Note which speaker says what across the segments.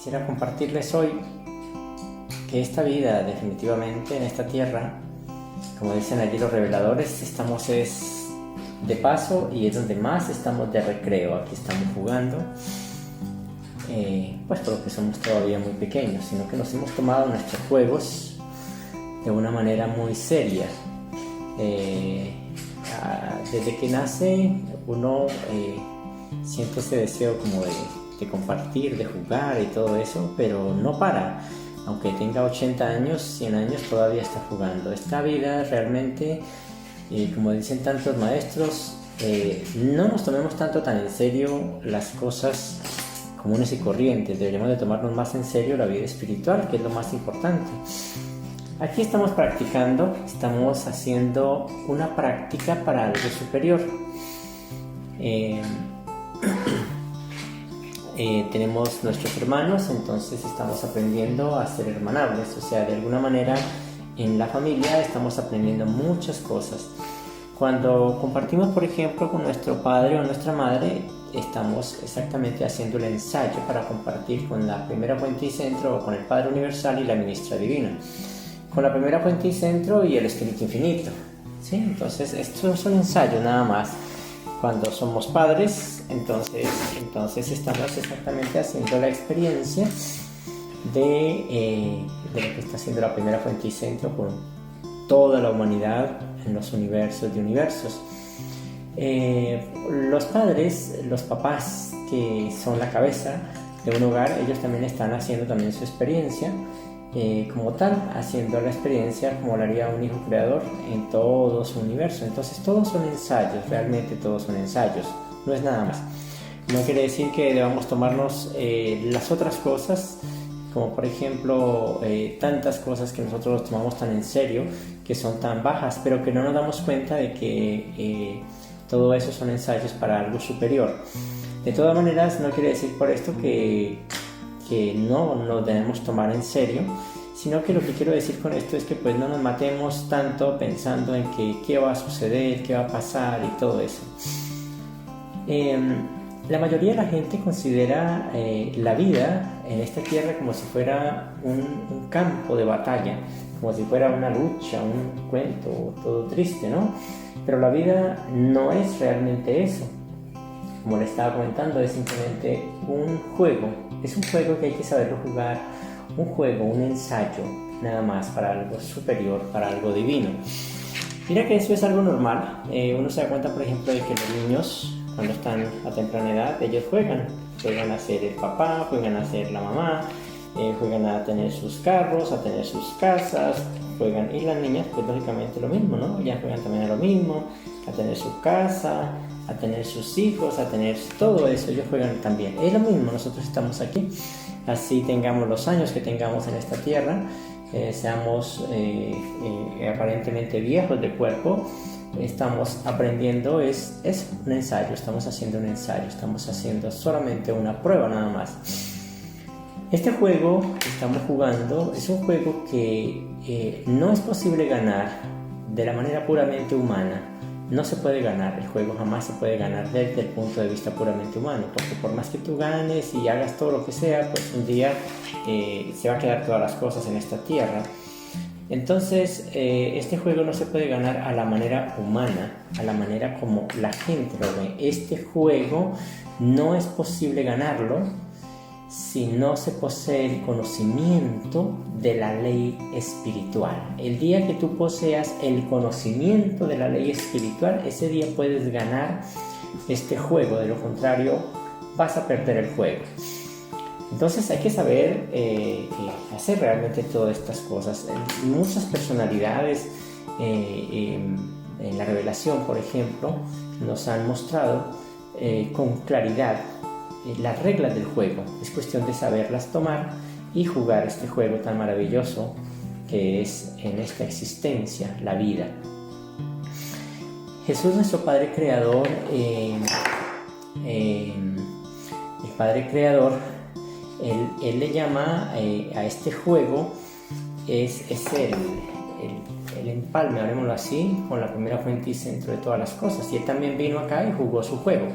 Speaker 1: Quisiera compartirles hoy que esta vida, definitivamente en esta tierra, como dicen allí los reveladores, estamos es de paso y es donde más estamos de recreo. Aquí estamos jugando, pues porque somos todavía muy pequeños, sino que nos hemos tomado nuestros juegos de una manera muy seria. Desde que nace uno siente ese deseo como de compartir, de jugar y todo eso, pero no para. Aunque tenga 80 años, 100 años, todavía está jugando. Esta vida realmente, como dicen tantos maestros, no nos tomemos tanto tan en serio las cosas comunes y corrientes. Deberíamos de tomarnos más en serio la vida espiritual, que es lo más importante. Aquí estamos practicando, estamos haciendo una práctica para algo superior. Tenemos nuestros hermanos, entonces estamos aprendiendo a ser hermanables, o sea, de alguna manera en la familia estamos aprendiendo muchas cosas. Cuando compartimos, por ejemplo, con nuestro padre o nuestra madre, estamos exactamente haciendo el ensayo para compartir con la primera fuente y centro, o con el Padre Universal y la Ministra Divina, con la primera fuente y centro y el Espíritu Infinito, ¿sí? Entonces, esto es un ensayo nada más. Cuando somos padres, entonces estamos exactamente haciendo la experiencia de lo que está haciendo la primera fuente y centro con toda la humanidad en los universos de universos. Los padres, los papás que son la cabeza de un hogar, ellos también están haciendo también su experiencia como tal, haciendo la experiencia como lo haría un hijo creador en todo su universo. Entonces todos son ensayos, realmente todos son ensayos, no es nada más. No quiere decir que debamos tomarnos las otras cosas, como por ejemplo tantas cosas que nosotros los tomamos tan en serio, que son tan bajas, pero que no nos damos cuenta de que todo eso son ensayos para algo superior. De todas maneras, no quiere decir por esto que no nos debemos tomar en serio, sino que lo que quiero decir con esto es que pues no nos matemos tanto pensando en que qué va a suceder, qué va a pasar y todo eso. La mayoría de la gente considera la vida en esta tierra como si fuera un campo de batalla, como si fuera una lucha, un cuento todo triste, ¿no? Pero la vida no es realmente eso. Como le estaba comentando, es simplemente un juego. Es un juego que hay que saberlo jugar, un juego, un ensayo, nada más, para algo superior, para algo divino. Mira que eso es algo normal. Uno se da cuenta, por ejemplo, de que los niños, cuando están a temprana edad, ellos juegan a ser el papá, juegan a ser la mamá, juegan a tener sus carros, a tener sus casas, y las niñas, pues lógicamente lo mismo, ¿no? Ellas juegan también a lo mismo, a tener su casa, a tener sus hijos, a tener todo eso, ellos juegan también. Es lo mismo, nosotros estamos aquí, así tengamos los años que tengamos en esta tierra, seamos aparentemente viejos de cuerpo, estamos aprendiendo, es un ensayo, estamos haciendo un ensayo, estamos haciendo solamente una prueba nada más. Este juego que estamos jugando es un juego que no es posible ganar de la manera puramente humana. No se puede ganar, el juego jamás se puede ganar desde el punto de vista puramente humano, porque por más que tú ganes y hagas todo lo que sea, pues un día se va a quedar todas las cosas en esta tierra. Entonces este juego no se puede ganar a la manera humana, a la manera como la gente lo ve. Este juego no es posible ganarlo si no se posee el conocimiento de la ley espiritual. El día que tú poseas el conocimiento de la ley espiritual, ese día puedes ganar este juego. De lo contrario, vas a perder el juego. Entonces hay que saber hacer realmente todas estas cosas. Muchas personalidades en la revelación, por ejemplo, nos han mostrado con claridad las reglas del juego. Es cuestión de saberlas tomar y jugar este juego tan maravilloso que es en esta existencia, la vida. Jesús, nuestro Padre Creador, el Padre Creador, él le llama a este juego, es el empalme, hablemoslo así, con la primera fuente y centro de todas las cosas. Y él también vino acá y jugó su juego.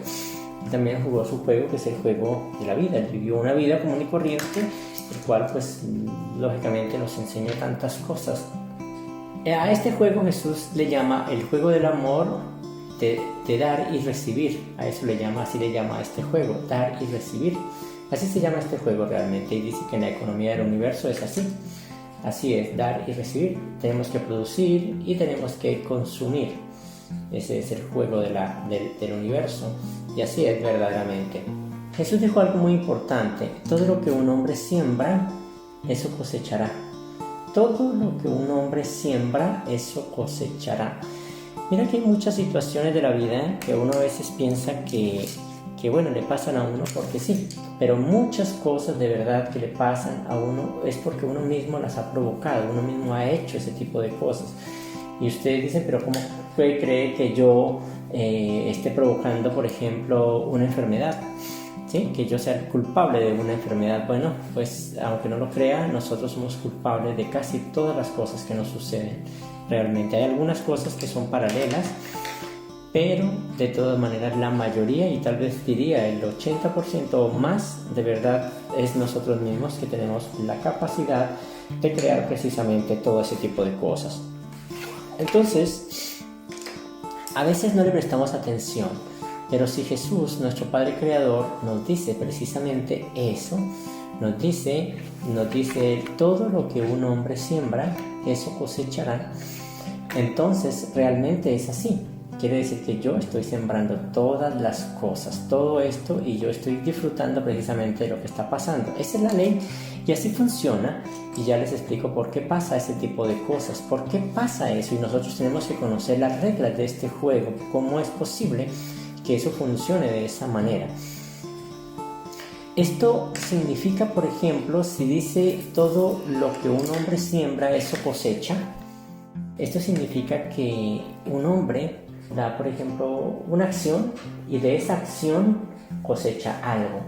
Speaker 1: Él también jugó su juego, que es el juego de la vida. Él vivió una vida común y corriente, el cual pues lógicamente nos enseñó tantas cosas. A este juego Jesús le llama el juego del amor, de dar y recibir. A eso le llama, así le llama a este juego, dar y recibir. Así se llama este juego realmente, y dice que en la economía del universo es así. Así es, dar y recibir. Tenemos que producir y tenemos que consumir. Ese es el juego del universo, y así es verdaderamente. Jesús dijo algo muy importante: todo lo que un hombre siembra, eso cosechará. Todo lo que un hombre siembra, eso cosechará. Mira que hay muchas situaciones de la vida que uno a veces piensa que bueno, le pasan a uno porque sí, pero muchas cosas de verdad que le pasan a uno es porque uno mismo las ha provocado, uno mismo ha hecho ese tipo de cosas. Y ustedes dicen, pero ¿cómo cree que yo esté provocando, por ejemplo, una enfermedad? ¿Sí? Que yo sea el culpable de una enfermedad. Bueno, pues aunque no lo crea, nosotros somos culpables de casi todas las cosas que nos suceden. Realmente hay algunas cosas que son paralelas, pero de todas maneras la mayoría, y tal vez diría el 80% o más, de verdad es nosotros mismos que tenemos la capacidad de crear precisamente todo ese tipo de cosas. Entonces, a veces no le prestamos atención, pero si Jesús, nuestro Padre Creador, nos dice precisamente eso, nos dice todo lo que un hombre siembra, eso cosechará. Entonces realmente es así. Quiere decir que yo estoy sembrando todas las cosas, todo esto, y yo estoy disfrutando precisamente de lo que está pasando. Esa es la ley y así funciona, y ya les explico por qué pasa ese tipo de cosas, por qué pasa eso, y nosotros tenemos que conocer las reglas de este juego, cómo es posible que eso funcione de esa manera. Esto significa, por ejemplo, si dice todo lo que un hombre siembra, eso cosecha. Esto significa que un hombre da, por ejemplo, una acción, y de esa acción cosecha algo.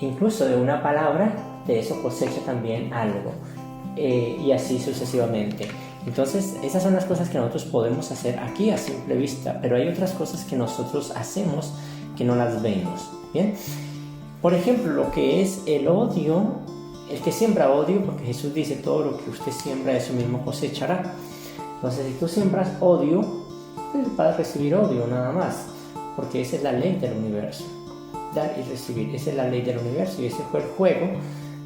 Speaker 1: Incluso de una palabra, de eso cosecha también algo. Y así sucesivamente. Entonces, esas son las cosas que nosotros podemos hacer aquí a simple vista, pero hay otras cosas que nosotros hacemos que no las vemos. ¿Bien? Por ejemplo, lo que es el odio, el que siembra odio, porque Jesús dice todo lo que usted siembra, eso mismo cosechará. Entonces, si tú siembras odio, pues vas a recibir odio nada más, porque esa es la ley del universo. Dar y recibir, esa es la ley del universo, y ese fue el juego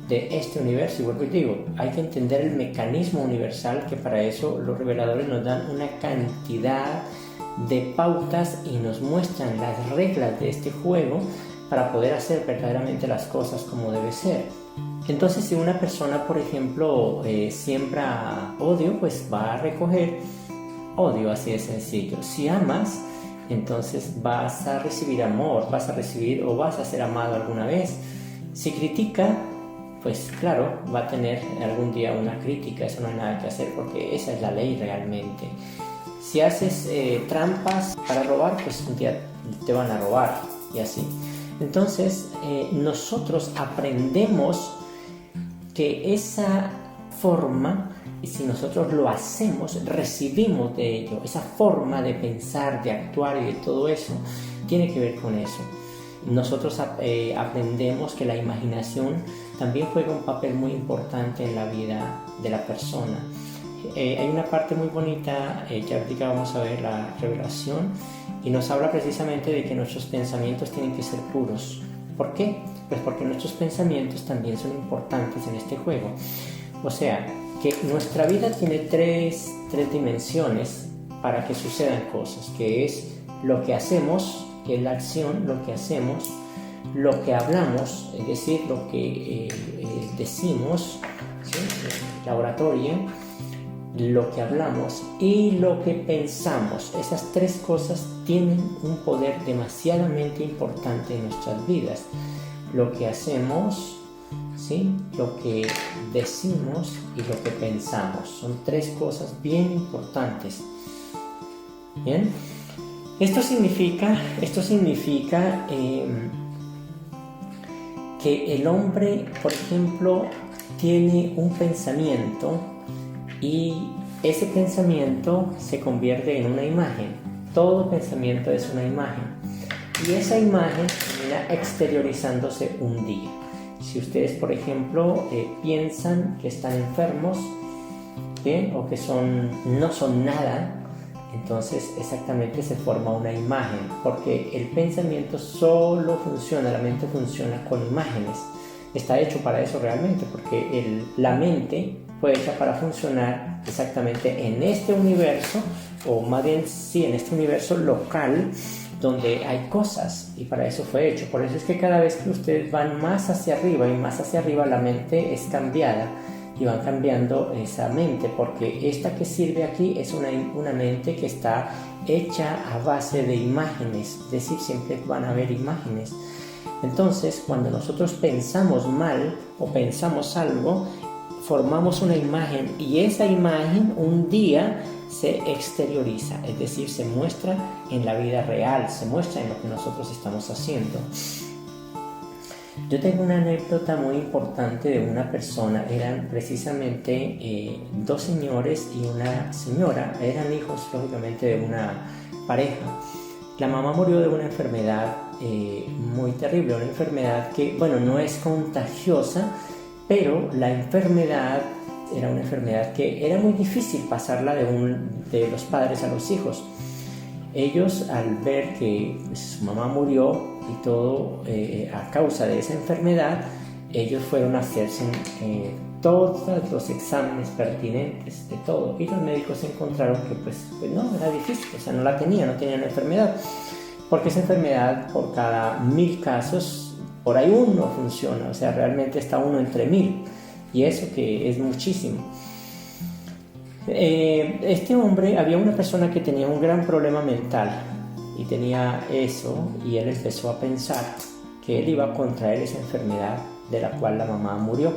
Speaker 1: de este universo. Y vuelvo y digo, hay que entender el mecanismo universal, que para eso los reveladores nos dan una cantidad de pautas y nos muestran las reglas de este juego para poder hacer verdaderamente las cosas como debe ser. Entonces, si una persona, por ejemplo, siembra odio, pues va a recoger odio, así de sencillo. Si amas, entonces vas a recibir amor, vas a recibir o vas a ser amado alguna vez. Si critica, pues claro, va a tener algún día una crítica. Eso no hay nada que hacer, porque esa es la ley realmente. Si haces trampas para robar, pues un día te van a robar, y así. Entonces, nosotros aprendemos que esa forma, y si nosotros lo hacemos, recibimos de ello. Esa forma de pensar, de actuar y de todo eso, tiene que ver con eso. Nosotros aprendemos que la imaginación también juega un papel muy importante en la vida de la persona. Hay una parte muy bonita que ahorita vamos a ver, la revelación, y nos habla precisamente de que nuestros pensamientos tienen que ser puros. ¿Por qué? Pues porque nuestros pensamientos también son importantes en este juego. O sea, que nuestra vida tiene tres dimensiones para que sucedan cosas, que es lo que hacemos, que es la acción, lo que hacemos, lo que hablamos, es decir, lo que decimos, ¿sí? La oratoria, lo que hablamos y lo que pensamos. Esas tres cosas tienen un poder demasiadamente importante en nuestras vidas. Lo que hacemos, ¿sí? Lo que decimos y lo que pensamos. Son tres cosas bien importantes. ¿Bien? Esto significa que el hombre, por ejemplo, tiene un pensamiento, y ese pensamiento se convierte en una imagen. Todo pensamiento es una imagen. y esa imagen termina exteriorizándose un día. Si ustedes, por ejemplo, piensan que están enfermos, ¿bien? O que no son nada, entonces exactamente se forma una imagen, porque el pensamiento solo funciona, la mente funciona con imágenes. Está hecho para eso realmente, porque la mente fue hecha para funcionar exactamente en este universo, o más bien sí, en este universo local donde hay cosas, y para eso fue hecho. Por eso es que cada vez que ustedes van más hacia arriba y más hacia arriba, la mente es cambiada y van cambiando esa mente, porque esta que sirve aquí es una mente que está hecha a base de imágenes, es decir, siempre van a haber imágenes. Entonces, cuando nosotros pensamos mal o pensamos algo, formamos una imagen, y esa imagen un día se exterioriza, es decir, se muestra en la vida real, se muestra en lo que nosotros estamos haciendo. Yo tengo una anécdota muy importante de una persona. Eran precisamente dos señores y una señora, eran hijos lógicamente de una pareja. La mamá murió de una enfermedad muy terrible, una enfermedad que, bueno, no es contagiosa, pero la enfermedad era una enfermedad que era muy difícil pasarla de los padres a los hijos. Ellos, al ver que su mamá murió y todo a causa de esa enfermedad, ellos fueron a hacerse todos los exámenes pertinentes de todo, y los médicos encontraron que pues no, era difícil, o sea, no tenían la enfermedad, porque esa enfermedad, por cada 1000 casos, por ahí uno funciona, o sea, realmente está uno entre 1000, y eso que es muchísimo. Este hombre, había una persona que tenía un gran problema mental y tenía eso, y él empezó a pensar que él iba a contraer esa enfermedad de la cual la mamá murió,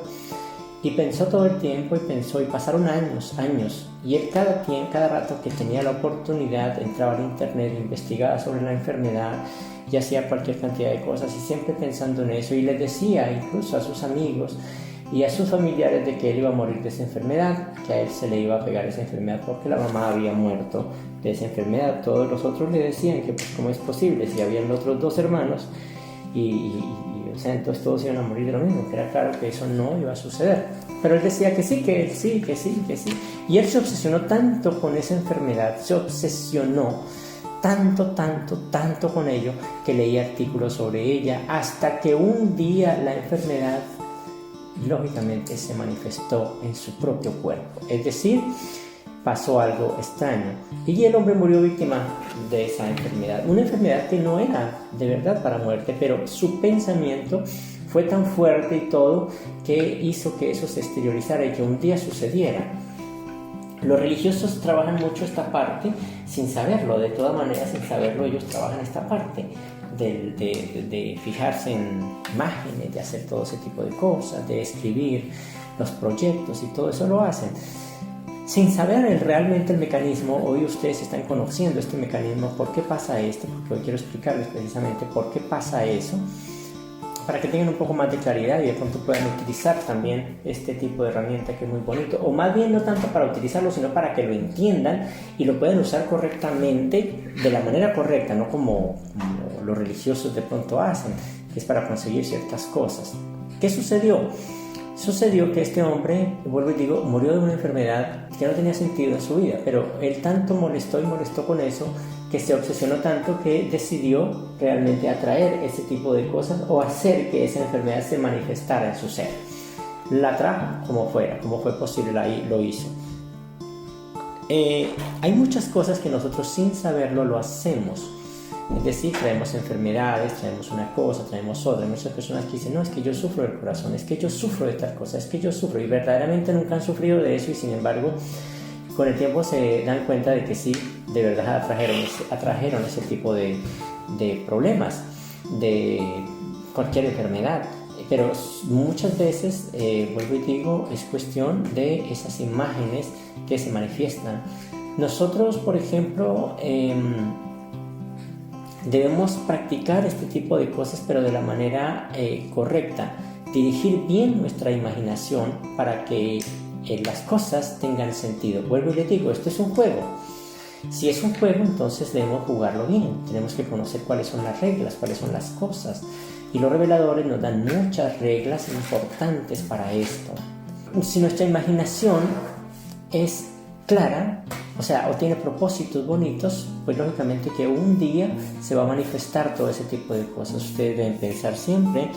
Speaker 1: y pensó todo el tiempo y pasaron años, y él cada rato que tenía la oportunidad entraba al internet, investigaba sobre la enfermedad y hacía cualquier cantidad de cosas, y siempre pensando en eso, y les decía incluso a sus amigos y a sus familiares de que él iba a morir de esa enfermedad, que a él se le iba a pegar esa enfermedad porque la mamá había muerto de esa enfermedad. Todos los otros le decían que pues, cómo es posible si habían otros 2 hermanos o sea, entonces todos iban a morir de lo mismo, que era claro que eso no iba a suceder. Pero él decía que sí, que sí. Y él se obsesionó tanto con esa enfermedad, se obsesionó tanto con ello, que leía artículos sobre ella, hasta que un día la enfermedad lógicamente se manifestó en su propio cuerpo, es decir, pasó algo extraño, y el hombre murió víctima de esa enfermedad, una enfermedad que no era de verdad para muerte, pero su pensamiento fue tan fuerte y todo, que hizo que eso se exteriorizara y que un día sucediera. Los religiosos trabajan mucho esta parte sin saberlo, de todas maneras sin saberlo ellos trabajan esta parte de fijarse en imágenes, de hacer todo ese tipo de cosas, de escribir los proyectos, y todo eso lo hacen sin saber realmente el mecanismo. Hoy ustedes están conociendo este mecanismo. ¿Por qué pasa esto? Porque hoy quiero explicarles precisamente por qué pasa eso, para que tengan un poco más de claridad y de pronto puedan utilizar también este tipo de herramienta que es muy bonito, o más bien no tanto para utilizarlo, sino para que lo entiendan y lo puedan usar correctamente, de la manera correcta, no como los religiosos de pronto hacen, que es para conseguir ciertas cosas. ¿Qué sucedió? Sucedió que este hombre, vuelvo y digo, murió de una enfermedad que no tenía sentido en su vida, pero él tanto molestó con eso, que se obsesionó tanto, que decidió realmente atraer ese tipo de cosas, o hacer que esa enfermedad se manifestara en su ser. La trajo como fuera, como fue posible, ahí lo hizo. Hay muchas cosas que nosotros sin saberlo lo hacemos. Es decir, traemos enfermedades, traemos una cosa, traemos otra. Hay muchas personas que dicen, no, es que yo sufro del corazón, es que yo sufro de tal cosa, es que yo sufro, y verdaderamente nunca han sufrido de eso, y sin embargo con el tiempo se dan cuenta de que sí, de verdad atrajeron ese tipo de problemas, de cualquier enfermedad. Pero muchas veces, vuelvo y digo, es cuestión de esas imágenes que se manifiestan. Nosotros, por ejemplo, debemos practicar este tipo de cosas, pero de la manera correcta, dirigir bien nuestra imaginación para que las cosas tengan sentido. Vuelvo y les digo, esto es un juego, Si es un juego, entonces debemos jugarlo bien. Tenemos que conocer cuáles son las reglas, cuáles son las cosas. Y los reveladores nos dan muchas reglas importantes para esto. Si nuestra imaginación es clara, o tiene propósitos bonitos, pues lógicamente que un día se va a manifestar todo ese tipo de cosas. Ustedes deben pensar siempre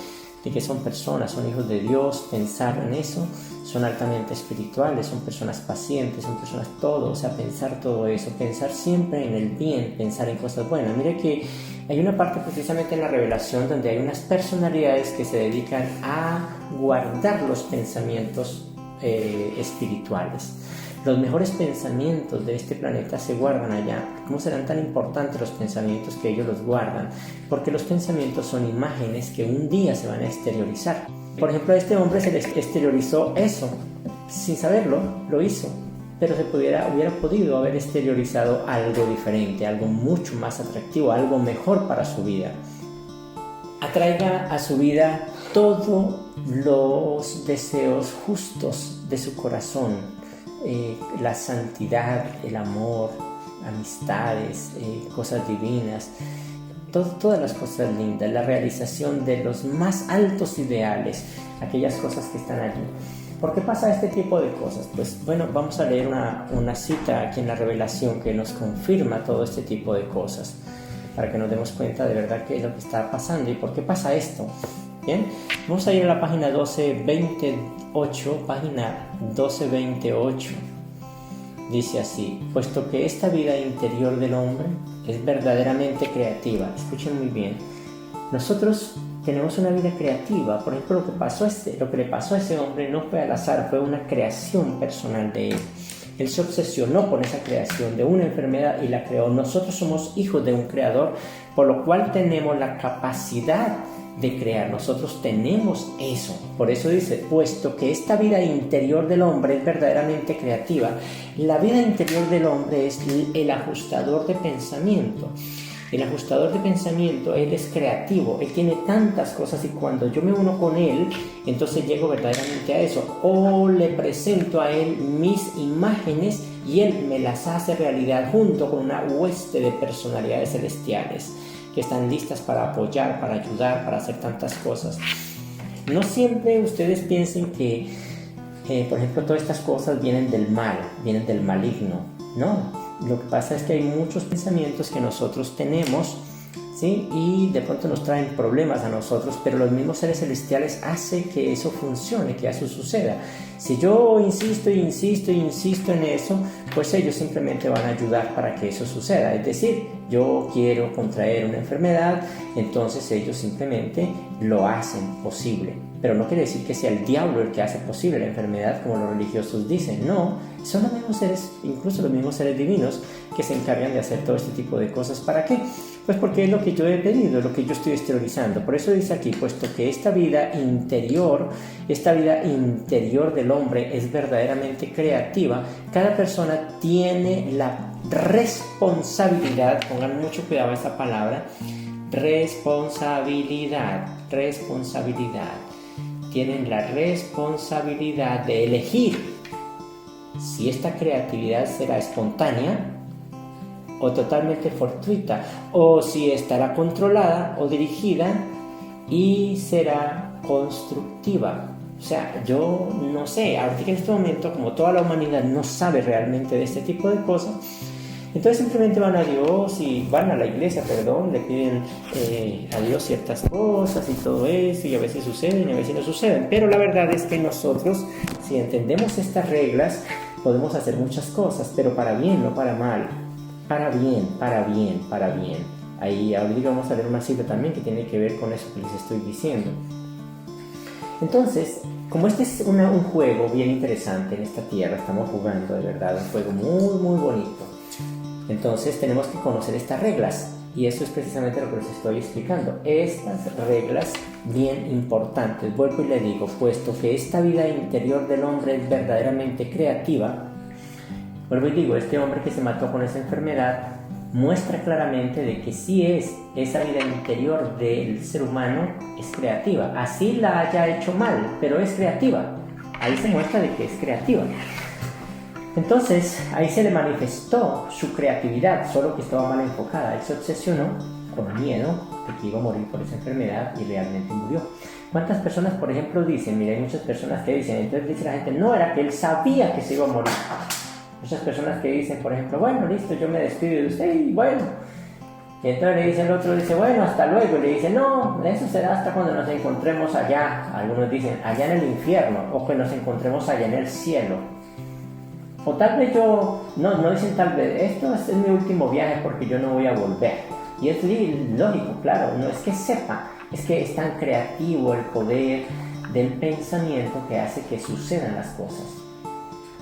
Speaker 1: de que son personas, son hijos de Dios, pensar en eso, son altamente espirituales, son personas pacientes, son personas todo, pensar todo eso, pensar siempre en el bien, pensar en cosas buenas. Mire que hay una parte precisamente en la revelación donde hay unas personalidades que se dedican a guardar los pensamientos espirituales. Los mejores pensamientos de este planeta se guardan allá. ¿Cómo serán tan importantes los pensamientos que ellos los guardan? Porque los pensamientos son imágenes que un día se van a exteriorizar. Por ejemplo, a este hombre se le exteriorizó eso. Sin saberlo, lo hizo. Pero hubiera podido haber exteriorizado algo diferente, algo mucho más atractivo, algo mejor para su vida. Atraiga a su vida todos los deseos justos de su corazón. La santidad, el amor, amistades, cosas divinas, todas las cosas lindas, la realización de los más altos ideales, aquellas cosas que están allí. ¿Por qué pasa este tipo de cosas? Pues bueno, vamos a leer una cita aquí en la revelación que nos confirma todo este tipo de cosas, para que nos demos cuenta de verdad qué es lo que está pasando y por qué pasa esto. Bien, vamos a ir a la página 1228, página 1228. Dice así: puesto que esta vida interior del hombre es verdaderamente creativa. Escuchen muy bien. Nosotros tenemos una vida creativa. Por ejemplo, lo que le pasó a ese hombre no fue al azar, fue una creación personal de él. Él se obsesionó con esa creación de una enfermedad y la creó. Nosotros somos hijos de un creador, por lo cual tenemos la capacidad de crear. Nosotros tenemos eso. Por eso dice, puesto que esta vida interior del hombre es verdaderamente creativa. La vida interior del hombre es el ajustador de pensamiento. El ajustador de pensamiento, él es creativo, él tiene tantas cosas y cuando yo me uno con él, entonces llego verdaderamente a eso. O le presento a él mis imágenes y él me las hace realidad junto con una hueste de personalidades celestiales que están listas para apoyar, para ayudar, para hacer tantas cosas. No siempre ustedes piensen que, por ejemplo, todas estas cosas vienen del mal, vienen del maligno. No, lo que pasa es que hay muchos pensamientos que nosotros tenemos, ¿sí? Y de pronto nos traen problemas a nosotros, pero los mismos seres celestiales hacen que eso funcione, que eso suceda. Si yo insisto en eso, pues ellos simplemente van a ayudar para que eso suceda. Es decir, yo quiero contraer una enfermedad, entonces ellos simplemente lo hacen posible. Pero no quiere decir que sea el diablo el que hace posible la enfermedad, como los religiosos dicen. No, son los mismos seres, incluso los mismos seres divinos, que se encargan de hacer todo este tipo de cosas. ¿Para qué? Pues porque es lo que yo he pedido, lo que yo estoy exteriorizando. Por eso dice aquí, puesto que esta vida interior del hombre es verdaderamente creativa, cada persona tiene la responsabilidad, pongan mucho cuidado a esta palabra, responsabilidad. Tienen la responsabilidad de elegir si esta creatividad será espontánea o totalmente fortuita, o si estará controlada o dirigida y será constructiva. O sea, yo no sé, ahorita en este momento, como toda la humanidad no sabe realmente de este tipo de cosas, entonces simplemente van a Dios y van a la iglesia, le piden a Dios ciertas cosas y todo eso, y a veces suceden y a veces no suceden. Pero la verdad es que nosotros, si entendemos estas reglas, podemos hacer muchas cosas, pero para bien, no para mal. Para bien. Ahí ahorita vamos a ver una cita también que tiene que ver con eso que les estoy diciendo. Entonces, como este es un juego bien interesante en esta tierra, estamos jugando de verdad un juego muy, muy bonito. Entonces tenemos que conocer estas reglas y eso es precisamente lo que les estoy explicando. Estas reglas bien importantes, vuelvo y le digo, puesto que esta vida interior del hombre es verdaderamente creativa, vuelvo y digo, este hombre que se mató con esa enfermedad muestra claramente de que sí es esa vida interior del ser humano es creativa, así la haya hecho mal, pero es creativa. Ahí se muestra de que es creativa. Entonces ahí se le manifestó su creatividad, solo que estaba mal enfocada. Él se obsesionó con miedo de que iba a morir por esa enfermedad y realmente murió. ¿Cuántas personas, por ejemplo, dicen? Mira, hay muchas personas que dicen, entonces dice la gente, no, era que él sabía que se iba a morir. Muchas personas que dicen, por ejemplo, bueno, listo, yo me despido de usted y bueno. Y entonces le dice el otro, dice, bueno, hasta luego. Y le dice, no, eso será hasta cuando nos encontremos allá. Algunos dicen, allá en el infierno, o que nos encontremos allá en el cielo. O tal vez no dicen tal vez, esto es mi último viaje porque yo no voy a volver. Y es lógico, claro, no es que sepa, es que es tan creativo el poder del pensamiento que hace que sucedan las cosas.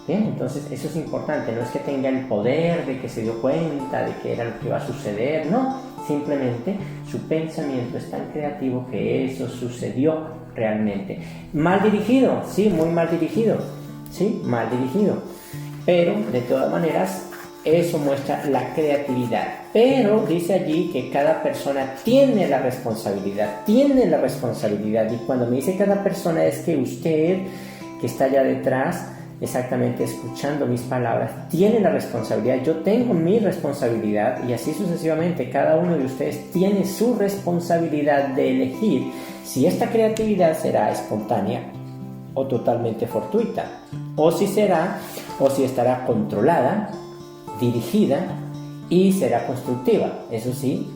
Speaker 1: Bien, entonces eso es importante, no es que tenga el poder de que se dio cuenta de que era lo que iba a suceder, no, simplemente su pensamiento es tan creativo que eso sucedió realmente. Mal dirigido, sí, muy mal dirigido, sí, mal dirigido, pero de todas maneras eso muestra la creatividad. Pero dice allí que cada persona tiene la responsabilidad, y cuando me dice cada persona es que usted que está allá detrás, exactamente escuchando mis palabras, tiene la responsabilidad, yo tengo mi responsabilidad y así sucesivamente. Cada uno de ustedes tiene su responsabilidad de elegir si esta creatividad será espontánea o totalmente fortuita, o si estará controlada, dirigida y será constructiva. Eso sí,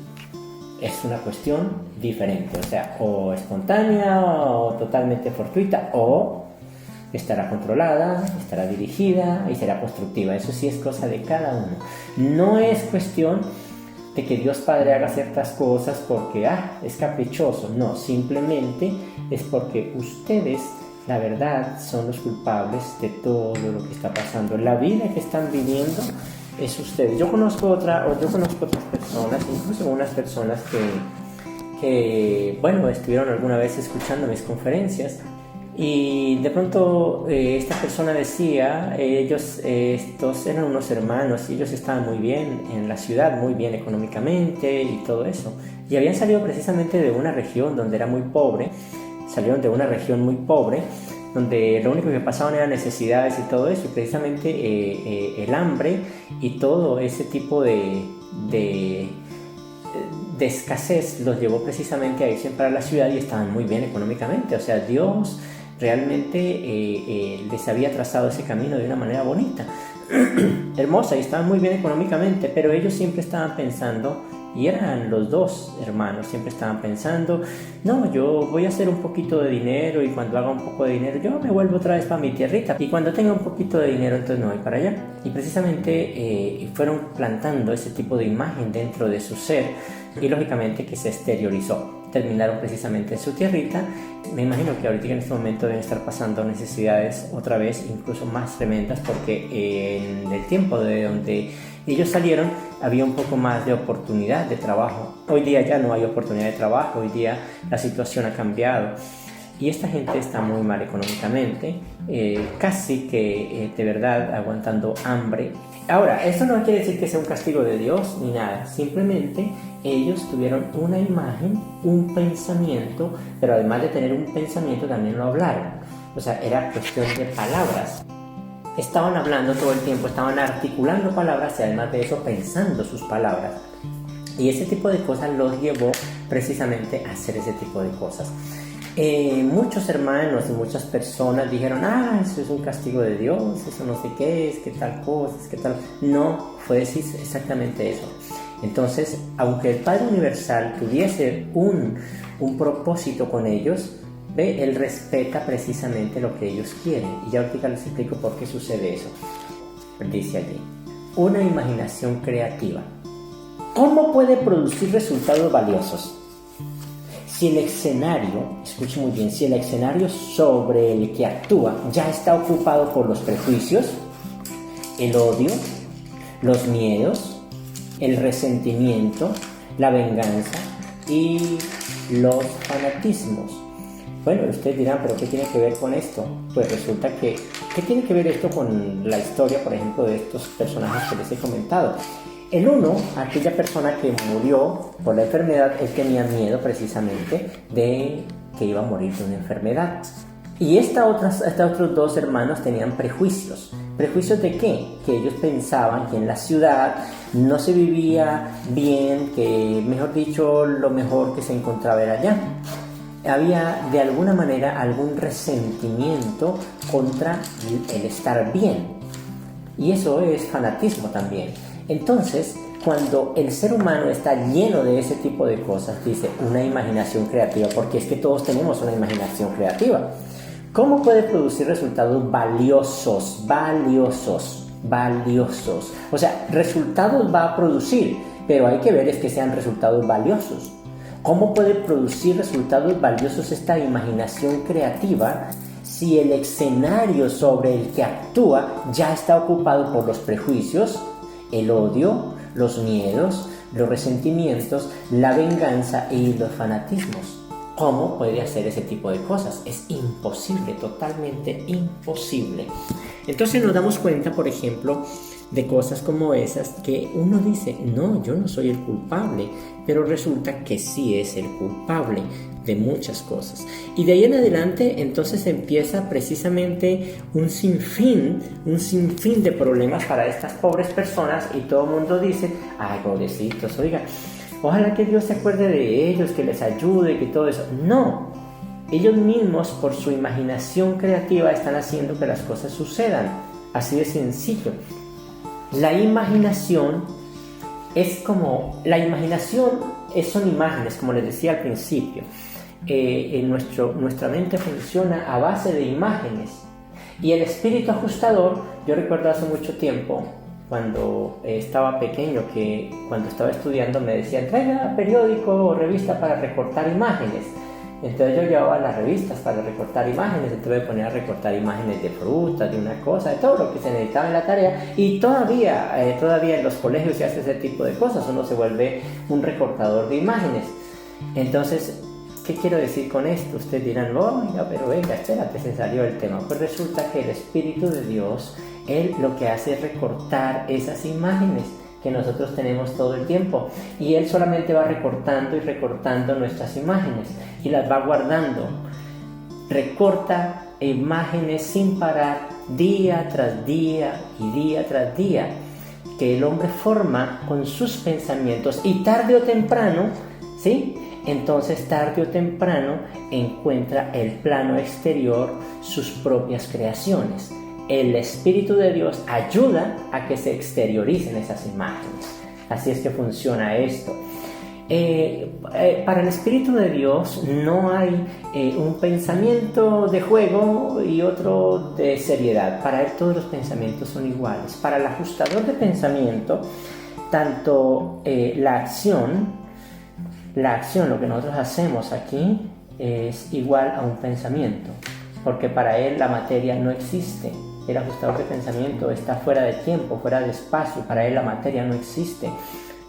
Speaker 1: es una cuestión diferente, o sea, o espontánea o totalmente fortuita, o estará controlada, estará dirigida y será constructiva. Eso sí es cosa de cada uno. No es cuestión de que Dios Padre haga ciertas cosas porque es caprichoso. No, simplemente es porque ustedes, la verdad, son los culpables de todo lo que está pasando. La vida que están viviendo es ustedes. Yo conozco otras personas, incluso unas personas que bueno, estuvieron alguna vez escuchando mis conferencias. Y de pronto esta persona decía, estos eran unos hermanos y ellos estaban muy bien en la ciudad, muy bien económicamente y todo eso. Y habían salido precisamente de una región donde era muy pobre, donde lo único que pasaban eran necesidades y todo eso. Y precisamente el hambre y todo ese tipo de escasez los llevó precisamente a irse para la ciudad y estaban muy bien económicamente. O sea, Dios realmente les había trazado ese camino de una manera bonita, hermosa, y estaban muy bien económicamente, pero ellos siempre estaban pensando, y eran los dos hermanos, siempre estaban pensando, no, yo voy a hacer un poquito de dinero y cuando haga un poco de dinero yo me vuelvo otra vez para mi tierrita y cuando tenga un poquito de dinero entonces me voy para allá. Y precisamente fueron plantando ese tipo de imagen dentro de su ser y lógicamente que se exteriorizó. Terminaron precisamente en su tierrita. Me imagino que ahorita en este momento deben estar pasando necesidades otra vez, incluso más tremendas, porque en el tiempo de donde ellos salieron había un poco más de oportunidad de trabajo. Hoy día ya no hay oportunidad de trabajo, hoy día la situación ha cambiado y esta gente está muy mal económicamente, casi que de verdad aguantando hambre. Ahora, esto no quiere decir que sea un castigo de Dios ni nada, simplemente ellos tuvieron una imagen, un pensamiento, pero además de tener un pensamiento también lo hablaron. O sea, era cuestión de palabras. Estaban hablando todo el tiempo, estaban articulando palabras y además de eso pensando sus palabras. Y ese tipo de cosas los llevó precisamente a hacer ese tipo de cosas. Muchos hermanos y muchas personas dijeron, eso es un castigo de Dios, eso no sé qué es, qué tal cosa, qué tal. No, fue decir exactamente eso. Entonces, aunque el Padre Universal tuviese un propósito con ellos, Él respeta precisamente lo que ellos quieren. Y ya ahorita les explico por qué sucede eso. Dice allí, una imaginación creativa. ¿Cómo puede producir resultados valiosos? Si el escenario, escuche muy bien, si el escenario sobre el que actúa ya está ocupado por los prejuicios, el odio, los miedos, el resentimiento, la venganza y los fanatismos. Bueno, ustedes dirán, ¿pero qué tiene que ver con esto? Pues resulta que, ¿qué tiene que ver esto con la historia, por ejemplo, de estos personajes que les he comentado? El uno, aquella persona que murió por la enfermedad, él tenía miedo precisamente de que iba a morir de una enfermedad. Y estos otros dos hermanos tenían prejuicios ¿Prejuicios de qué? Que ellos pensaban que en la ciudad no se vivía bien, que mejor dicho, lo mejor que se encontraba era allá. Había de alguna manera algún resentimiento contra el estar bien. Y eso es fanatismo también. Entonces, cuando el ser humano está lleno de ese tipo de cosas, dice una imaginación creativa, porque es que todos tenemos una imaginación creativa. ¿Cómo puede producir resultados valiosos? O sea, resultados va a producir, pero hay que ver es que sean resultados valiosos. ¿Cómo puede producir resultados valiosos esta imaginación creativa si el escenario sobre el que actúa ya está ocupado por los prejuicios, el odio, los miedos, los resentimientos, la venganza y los fanatismos? ¿Cómo puede hacer ese tipo de cosas? Es imposible, totalmente imposible. Entonces nos damos cuenta, por ejemplo, de cosas como esas que uno dice, no, yo no soy el culpable, pero resulta que sí es el culpable de muchas cosas. Y de ahí en adelante entonces empieza precisamente un sinfín de problemas para estas pobres personas y todo el mundo dice, ay, pobrecitos, oiga, ojalá que Dios se acuerde de ellos, que les ayude, que todo eso. No, ellos mismos por su imaginación creativa están haciendo que las cosas sucedan. Así de sencillo. La imaginación son imágenes, como les decía al principio. Nuestra mente funciona a base de imágenes. Y el espíritu ajustador, yo recuerdo hace mucho tiempo, cuando estaba pequeño, que cuando estaba estudiando me decían, traiga periódico o revista para recortar imágenes. Entonces yo llevaba las revistas para recortar imágenes, entonces me ponía a recortar imágenes de frutas, de una cosa, de todo lo que se necesitaba en la tarea. Y todavía en los colegios se hace ese tipo de cosas, uno se vuelve un recortador de imágenes. Entonces, ¿qué quiero decir con esto? Ustedes dirán, oiga, pero venga, espérate, se salió el tema. Pues resulta que el Espíritu de Dios, Él lo que hace es recortar esas imágenes que nosotros tenemos todo el tiempo. Y Él solamente va recortando y recortando nuestras imágenes y las va guardando. Recorta imágenes sin parar, día tras día y día tras día, que el hombre forma con sus pensamientos y tarde o temprano, ¿sí? Entonces tarde o temprano encuentra el plano exterior, sus propias creaciones. El Espíritu de Dios ayuda a que se exterioricen esas imágenes. Así es que funciona esto. Para el Espíritu de Dios no hay un pensamiento de juego y otro de seriedad. Para Él todos los pensamientos son iguales. Para el ajustador de pensamiento, tanto la acción, lo que nosotros hacemos aquí, es igual a un pensamiento. Porque para él la materia no existe. El ajustador de pensamiento está fuera de tiempo, fuera de espacio. Para él la materia no existe,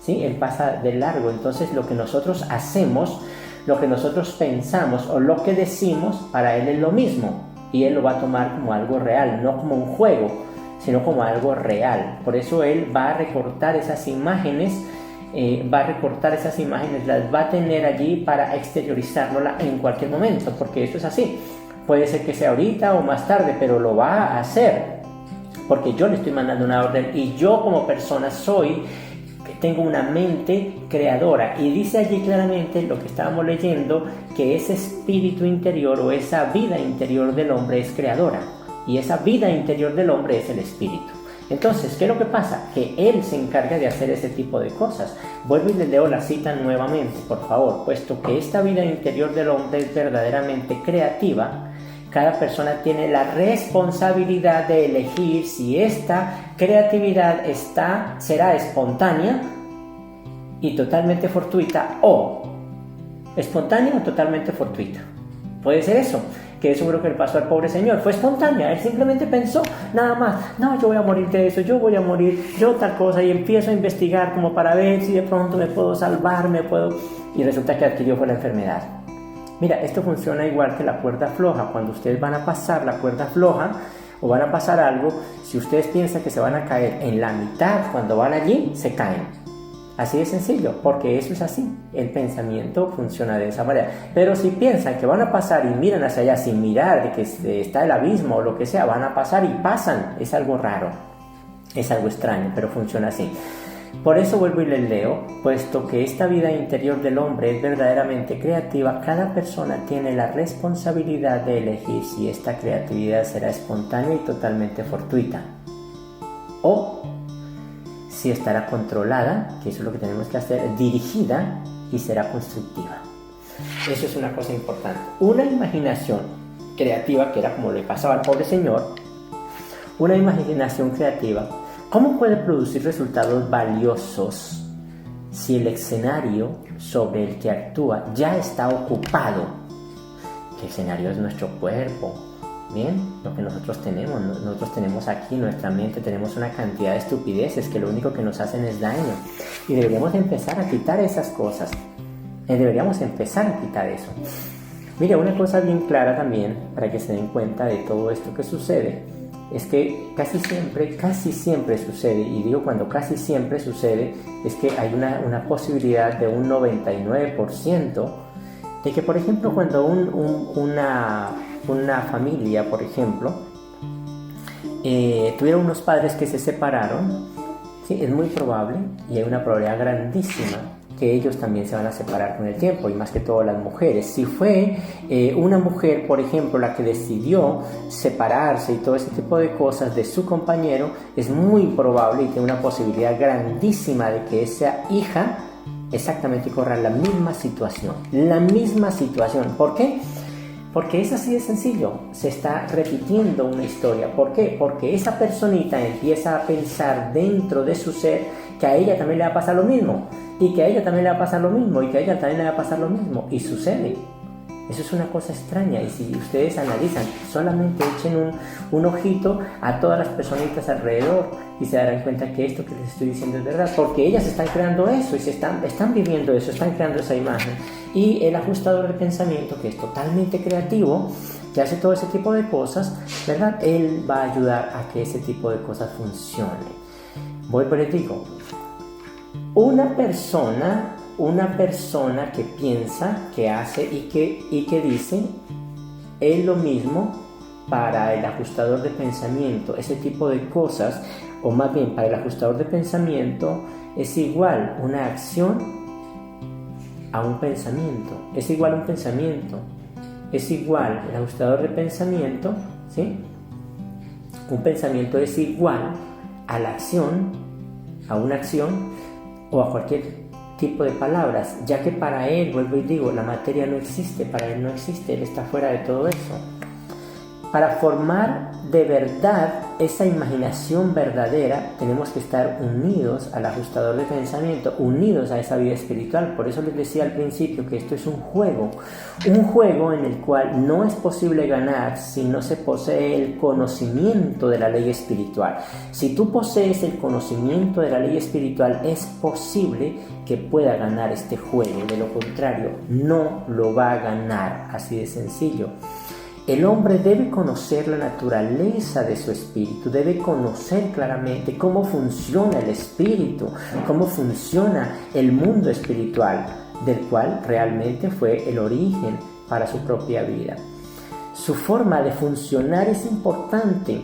Speaker 1: ¿sí? Él pasa de largo. Entonces lo que nosotros hacemos, lo que nosotros pensamos o lo que decimos, para él es lo mismo. Y él lo va a tomar como algo real, no como un juego, sino como algo real. Por eso él va a recortar esas imágenes, las va a tener allí para exteriorizarlo en cualquier momento, porque esto es así. Puede ser que sea ahorita o más tarde, pero lo va a hacer porque yo le estoy mandando una orden y yo como persona tengo una mente creadora. Y dice allí claramente lo que estábamos leyendo, que ese espíritu interior o esa vida interior del hombre es creadora, y esa vida interior del hombre es el espíritu. Entonces, ¿qué es lo que pasa? Que él se encarga de hacer ese tipo de cosas. Vuelvo y les leo la cita nuevamente, por favor. Puesto que esta vida interior del hombre es verdaderamente creativa, cada persona tiene la responsabilidad de elegir si esta creatividad será espontánea y totalmente fortuita, o espontánea o totalmente fortuita. Puede ser eso, que eso creo que le pasó al pobre señor. Fue espontánea, él simplemente pensó nada más, no, yo voy a morir de eso, yo voy a morir, yo tal cosa, y empiezo a investigar como para ver si de pronto me puedo salvar, y resulta que adquirió fue la enfermedad. Mira, esto funciona igual que la cuerda floja. Cuando ustedes van a pasar la cuerda floja o van a pasar algo, si ustedes piensan que se van a caer en la mitad, cuando van allí, se caen. Así de sencillo, porque eso es así. El pensamiento funciona de esa manera. Pero si piensan que van a pasar y miran hacia allá sin mirar de que está el abismo o lo que sea, van a pasar y pasan. Es algo raro, es algo extraño, pero funciona así. Por eso vuelvo y les leo, puesto que esta vida interior del hombre es verdaderamente creativa, cada persona tiene la responsabilidad de elegir si esta creatividad será espontánea y totalmente fortuita, o si estará controlada, que eso es lo que tenemos que hacer, dirigida y será constructiva. Eso es una cosa importante. Una imaginación creativa, que era como le pasaba al pobre señor, una imaginación creativa, ¿cómo puede producir resultados valiosos si el escenario sobre el que actúa ya está ocupado? El escenario es nuestro cuerpo, ¿bien? Lo que nosotros tenemos aquí, nuestra mente, tenemos una cantidad de estupideces que lo único que nos hacen es daño. Y deberíamos empezar a quitar esas cosas. Deberíamos empezar a quitar eso. Mira, una cosa bien clara también, para que se den cuenta de todo esto que sucede, es que casi siempre sucede, y digo cuando casi siempre sucede, es que hay una posibilidad de un 99% de que, por ejemplo, cuando una familia, por ejemplo, tuviera unos padres que se separaron, ¿sí? Es muy probable, y hay una probabilidad grandísima, que ellos también se van a separar con el tiempo, y más que todo las mujeres. Si fue una mujer, por ejemplo, la que decidió separarse y todo ese tipo de cosas de su compañero, es muy probable y tiene una posibilidad grandísima de que esa hija exactamente corra la misma situación. ¿Por qué? Porque es así de sencillo, se está repitiendo una historia. ¿Por qué? Porque esa personita empieza a pensar dentro de su ser que a ella también le va a pasar lo mismo, y que a ella también le va a pasar lo mismo, y que a ella también le va a pasar lo mismo, y sucede. Eso es una cosa extraña, y si ustedes analizan, solamente echen un ojito a todas las personitas alrededor y se darán cuenta que esto que les estoy diciendo es verdad, porque ellas están creando eso y están viviendo eso, están creando esa imagen. Y el ajustador de pensamiento, que es totalmente creativo, que hace todo ese tipo de cosas, ¿verdad? Él va a ayudar a que ese tipo de cosas funcione. Vuelvo y les digo, una persona que piensa, que hace y que dice es lo mismo para el ajustador de pensamiento. Ese tipo de cosas, o más bien para el ajustador de pensamiento, es igual una acción a un pensamiento. Es igual a un pensamiento. Es igual el ajustador de pensamiento, ¿sí? Un pensamiento es igual a la acción, a una acción o a cualquier tipo de palabras, ya que para él, vuelvo y digo, la materia no existe, para él no existe, él está fuera de todo eso. Para formar de verdad esa imaginación verdadera, tenemos que estar unidos al ajustador de pensamiento, unidos a esa vida espiritual. Por eso les decía al principio que esto es un juego en el cual no es posible ganar si no se posee el conocimiento de la ley espiritual. Si tú posees el conocimiento de la ley espiritual, es posible que pueda ganar este juego. De lo contrario, no lo va a ganar, así de sencillo. El hombre debe conocer la naturaleza de su espíritu, debe conocer claramente cómo funciona el espíritu, cómo funciona el mundo espiritual, del cual realmente fue el origen para su propia vida. Su forma de funcionar es importante,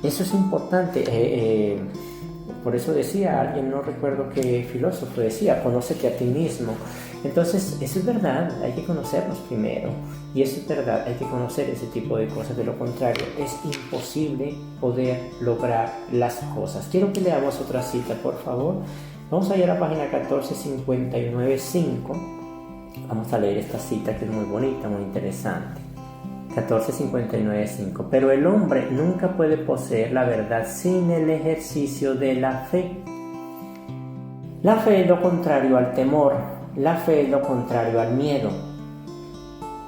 Speaker 1: eso es importante. Por eso decía alguien, no recuerdo qué filósofo decía, conócete a ti mismo. Entonces, eso es verdad, hay que conocernos primero. Y eso es verdad, hay que conocer ese tipo de cosas. De lo contrario, es imposible poder lograr las cosas. Quiero que leamos otra cita, por favor. Vamos a ir a la página 1459.5. Vamos a leer esta cita que es muy bonita, muy interesante. 1459.5. Pero el hombre nunca puede poseer la verdad sin el ejercicio de la fe. La fe es lo contrario al temor. La fe es lo contrario al miedo.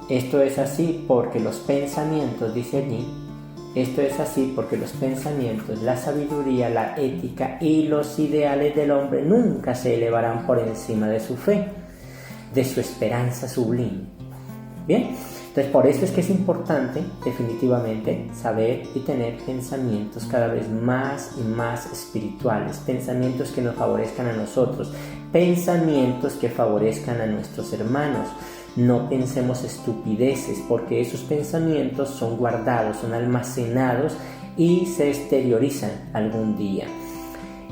Speaker 1: Esto es así porque los pensamientos, dice allí, esto es así porque los pensamientos, la sabiduría, la ética y los ideales del hombre nunca se elevarán por encima de su fe, de su esperanza sublime. Bien, Entonces, por eso es que es importante, definitivamente, saber y tener pensamientos cada vez más y más espirituales, pensamientos que nos favorezcan a nosotros, pensamientos que favorezcan a nuestros hermanos. No pensemos estupideces, porque esos pensamientos son guardados, son almacenados y se exteriorizan algún día.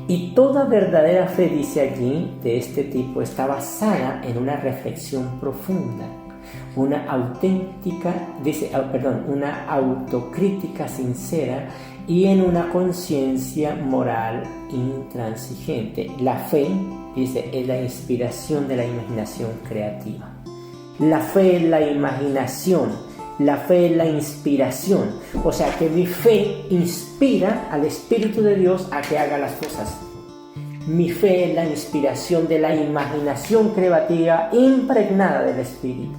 Speaker 1: Y toda verdadera fe, dice allí, de este tipo, está basada en una reflexión profunda, una autocrítica sincera y en una conciencia moral intransigente. La fe, dice, es la inspiración de la imaginación creativa. La fe es la imaginación, la fe es la inspiración. O sea que mi fe inspira al Espíritu de Dios a que haga las cosas. Mi fe es la inspiración de la imaginación creativa impregnada del Espíritu.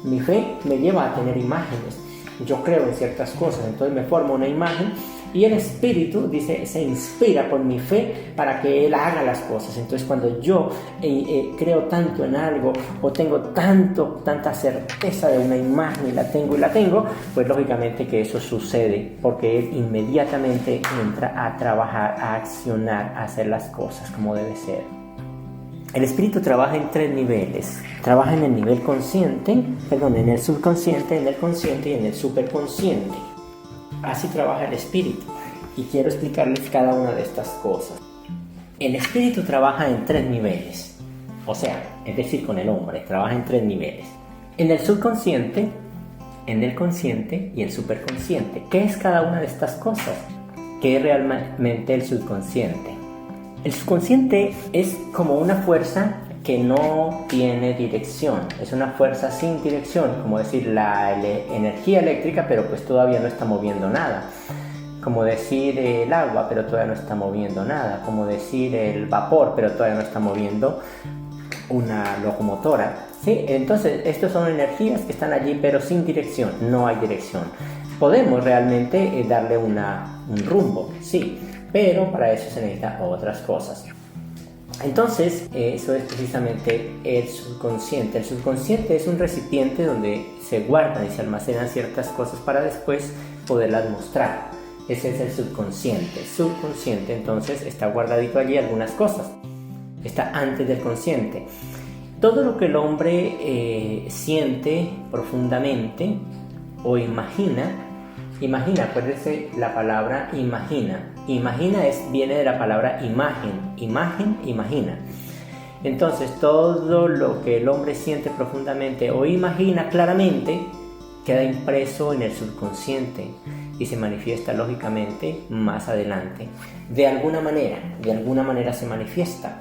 Speaker 1: Mi fe me lleva a tener imágenes. Yo creo en ciertas cosas, entonces me formo una imagen y el Espíritu, dice, se inspira por mi fe para que Él haga las cosas. Entonces cuando yo creo tanto en algo o tengo tanta certeza de una imagen y la tengo, pues lógicamente que eso sucede porque Él inmediatamente entra a trabajar, a accionar, a hacer las cosas como debe ser. El espíritu trabaja en 3 niveles. Trabaja en el nivel consciente, en el subconsciente, en el consciente y en el superconsciente. Así trabaja el espíritu. Y quiero explicarles cada una de estas cosas. El espíritu trabaja en 3 niveles. O sea, es decir, con el hombre, trabaja en 3 niveles. En el subconsciente, en el consciente y el superconsciente. ¿Qué es cada una de estas cosas? ¿Qué es realmente el subconsciente? El subconsciente es como una fuerza que no tiene dirección, es una fuerza sin dirección, como decir la energía eléctrica, pero pues todavía no está moviendo nada, como decir el agua, pero todavía no está moviendo nada, como decir el vapor, pero todavía no está moviendo una locomotora, ¿sí? Entonces, estas son energías que están allí, pero sin dirección, no hay dirección. Podemos realmente darle un rumbo, sí, pero para eso se necesitan otras cosas. Entonces, eso es precisamente el subconsciente. El subconsciente es un recipiente donde se guardan y se almacenan ciertas cosas para después poderlas mostrar. Ese es el subconsciente. El subconsciente, entonces, está guardadito allí algunas cosas. Está antes del consciente. Todo lo que el hombre siente profundamente o imagina, acuérdense la palabra imagina. Imagina viene de la palabra imagen, imagina. Entonces todo lo que el hombre siente profundamente o imagina claramente queda impreso en el subconsciente y se manifiesta lógicamente más adelante. De alguna manera se manifiesta.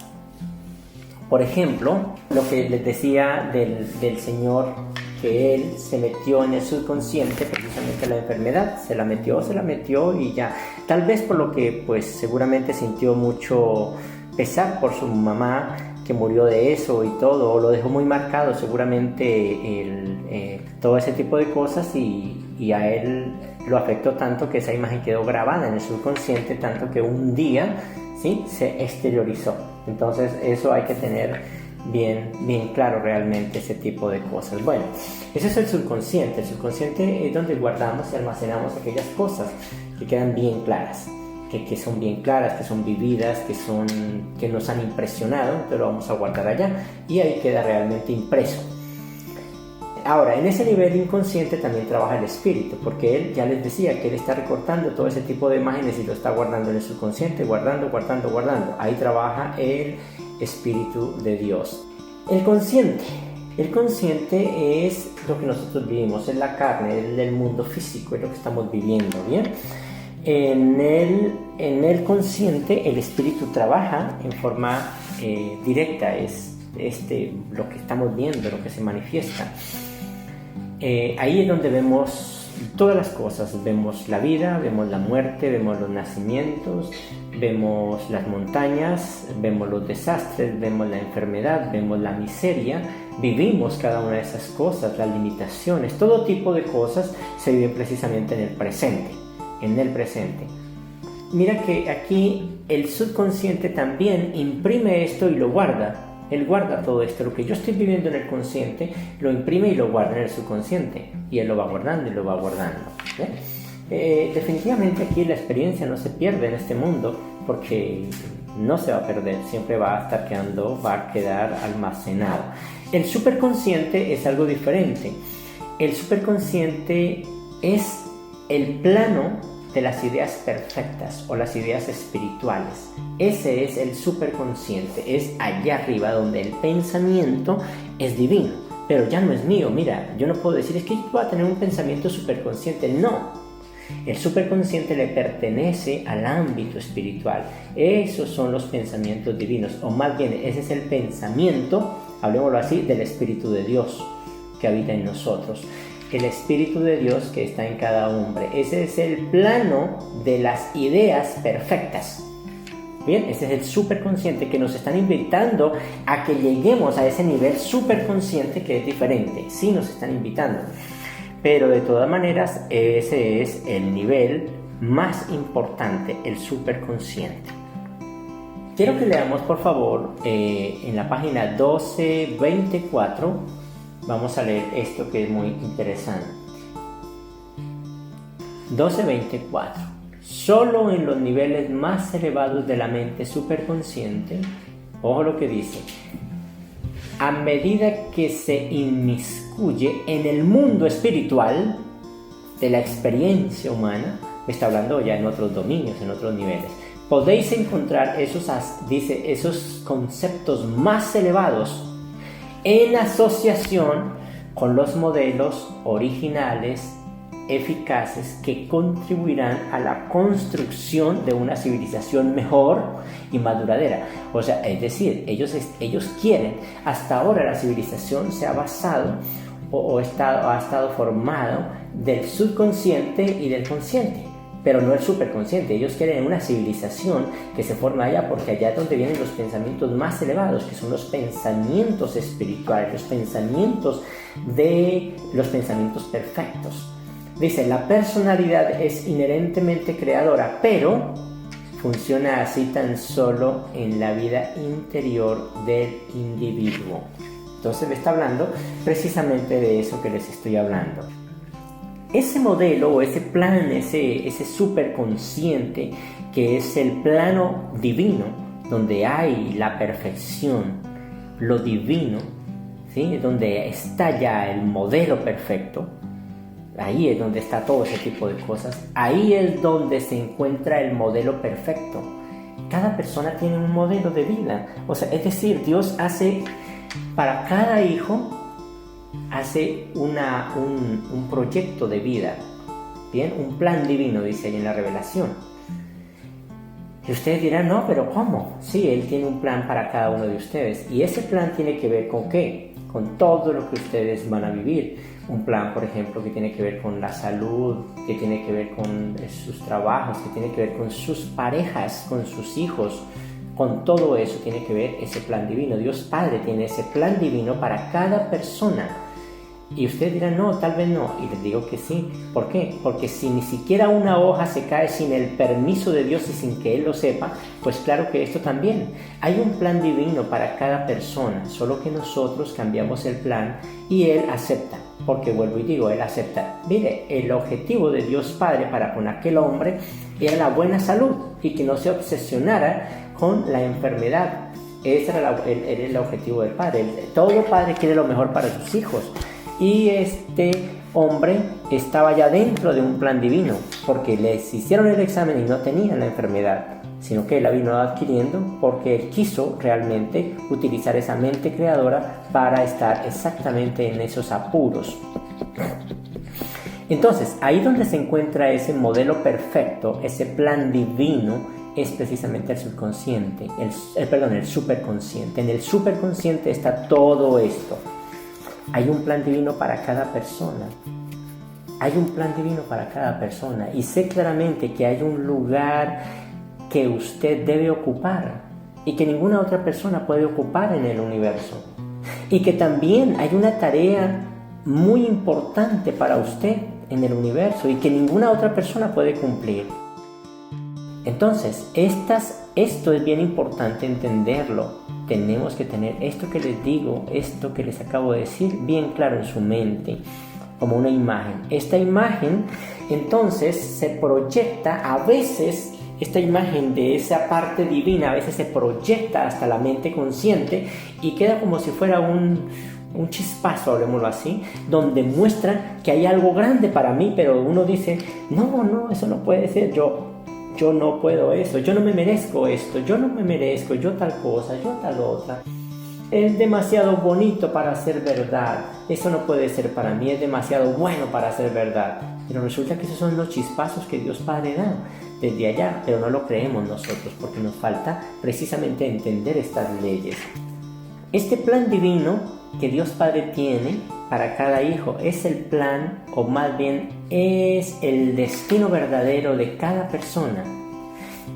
Speaker 1: Por ejemplo, lo que les decía del Señor, que Él se metió en el subconsciente precisamente la enfermedad, se la metió y ya. Tal vez por lo que pues seguramente sintió mucho pesar por su mamá que murió de eso y todo, o lo dejó muy marcado seguramente todo ese tipo de cosas y a él lo afectó tanto que esa imagen quedó grabada en el subconsciente, tanto que un día, ¿sí?, se exteriorizó. Entonces eso hay que tener bien claro realmente ese tipo de cosas. Bueno, ese es el subconsciente. El subconsciente es donde guardamos y almacenamos aquellas cosas que quedan bien claras, que son bien claras, que son vividas, que nos han impresionado, entonces lo vamos a guardar allá y ahí queda realmente impreso. Ahora, en ese nivel inconsciente también trabaja el espíritu, porque él ya les decía que él está recortando todo ese tipo de imágenes y lo está guardando en el subconsciente, guardando. Ahí trabaja el Espíritu de Dios. El consciente es lo que nosotros vivimos, es la carne, es el mundo físico, es lo que estamos viviendo, ¿bien? En el consciente el espíritu trabaja en forma directa, es lo que estamos viendo, lo que se manifiesta. Ahí es donde vemos todas las cosas, vemos la vida, vemos la muerte, vemos los nacimientos, vemos las montañas, vemos los desastres, vemos la enfermedad, vemos la miseria, vivimos cada una de esas cosas, las limitaciones, todo tipo de cosas se viven precisamente en el presente. Mira que aquí el subconsciente también imprime esto y lo guarda, Él guarda todo esto. Lo que yo estoy viviendo en el consciente, lo imprime y lo guarda en el subconsciente. Y Él lo va guardando y lo va guardando. Definitivamente aquí la experiencia no se pierde en este mundo, porque no se va a perder, siempre va a estar quedando, va a quedar almacenado. El superconsciente es algo diferente. El superconsciente es el plano de las ideas perfectas o las ideas espirituales. Ese es el superconsciente, es allá arriba donde el pensamiento es divino, pero ya no es mío. Mira, yo no puedo decir, es que yo voy a tener un pensamiento superconsciente. No, el superconsciente le pertenece al ámbito espiritual. Esos son los pensamientos divinos, o más bien ese es el pensamiento, hablemoslo así, del Espíritu de Dios que habita en nosotros. El Espíritu de Dios que está en cada hombre. Ese es el plano de las ideas perfectas. Bien, ese es el superconsciente que nos están invitando a que lleguemos a ese nivel superconsciente que es diferente. Sí nos están invitando. Pero de todas maneras, ese es el nivel más importante, el superconsciente. Quiero que leamos, por favor, en la página 1224, vamos a leer esto que es muy interesante. 1224. Solo en los niveles más elevados de la mente superconsciente, ojo lo que dice, a medida que se inmiscuye en el mundo espiritual de la experiencia humana, me está hablando ya en otros dominios, en otros niveles, podéis encontrar esos conceptos más elevados en asociación con los modelos originales eficaces que contribuirán a la construcción de una civilización mejor y más duradera. O sea, es decir, ellos quieren, hasta ahora la civilización se ha basado ha estado formado del subconsciente y del consciente, pero no el superconsciente. Ellos quieren una civilización que se forma allá, porque allá es donde vienen los pensamientos más elevados, que son los pensamientos espirituales, los pensamientos perfectos. Dice, la personalidad es inherentemente creadora, pero funciona así tan solo en la vida interior del individuo. Entonces me está hablando precisamente de eso que les estoy hablando. Ese modelo o ese plan, ese superconsciente, que es el plano divino, donde hay la perfección, lo divino, ¿sí? Donde está ya el modelo perfecto. Ahí es donde está todo ese tipo de cosas. Ahí es donde se encuentra el modelo perfecto. Cada persona tiene un modelo de vida. O sea, es decir, Dios hace para cada hijo, hace un proyecto de vida. Bien, un plan divino, dice ahí en la revelación. Y ustedes dirán, no, pero ¿cómo? Sí, Él tiene un plan para cada uno de ustedes. Y ese plan tiene que ver ¿con qué? Con todo lo que ustedes van a vivir. Un plan, por ejemplo, que tiene que ver con la salud, que tiene que ver con sus trabajos, que tiene que ver con sus parejas, con sus hijos. Con todo eso tiene que ver ese plan divino. Dios Padre tiene ese plan divino para cada persona. Y ustedes dirán, no, tal vez no. Y les digo que sí. ¿Por qué? Porque si ni siquiera una hoja se cae sin el permiso de Dios y sin que Él lo sepa, pues claro que esto también. Hay un plan divino para cada persona, solo que nosotros cambiamos el plan y Él acepta. Porque vuelvo y digo, Él acepta. Mire, el objetivo de Dios Padre para con aquel hombre era la buena salud y que no se obsesionara con la enfermedad. Ese era el objetivo del Padre. Todo padre quiere lo mejor para sus hijos. Y este hombre estaba ya dentro de un plan divino, porque les hicieron el examen y no tenían la enfermedad, sino que él la vino adquiriendo porque él quiso realmente utilizar esa mente creadora para estar exactamente en esos apuros. Entonces, ahí donde se encuentra ese modelo perfecto, ese plan divino, es precisamente el subconsciente, el superconsciente. En el superconsciente está todo esto. Hay un plan divino para cada persona. Hay un plan divino para cada persona. Y sé claramente que hay un lugar que usted debe ocupar y que ninguna otra persona puede ocupar en el universo. Y que también hay una tarea muy importante para usted en el universo y que ninguna otra persona puede cumplir. Entonces, esto es bien importante entenderlo. Tenemos que tener esto que les digo, esto que les acabo de decir, bien claro en su mente, como una imagen. Esta imagen, entonces, se proyecta a veces. Esta imagen de esa parte divina a veces se proyecta hasta la mente consciente y queda como si fuera un chispazo, hablemoslo así, donde muestra que hay algo grande para mí, pero uno dice, no, eso no puede ser, yo no puedo eso, yo no me merezco esto, yo no me merezco, yo tal cosa, yo tal otra. Es demasiado bonito para ser verdad, eso no puede ser para mí, es demasiado bueno para ser verdad. Pero resulta que esos son los chispazos que Dios Padre da desde allá, pero no lo creemos nosotros porque nos falta precisamente entender estas leyes. Este plan divino que Dios Padre tiene para cada hijo es el plan, o más bien es el destino verdadero de cada persona.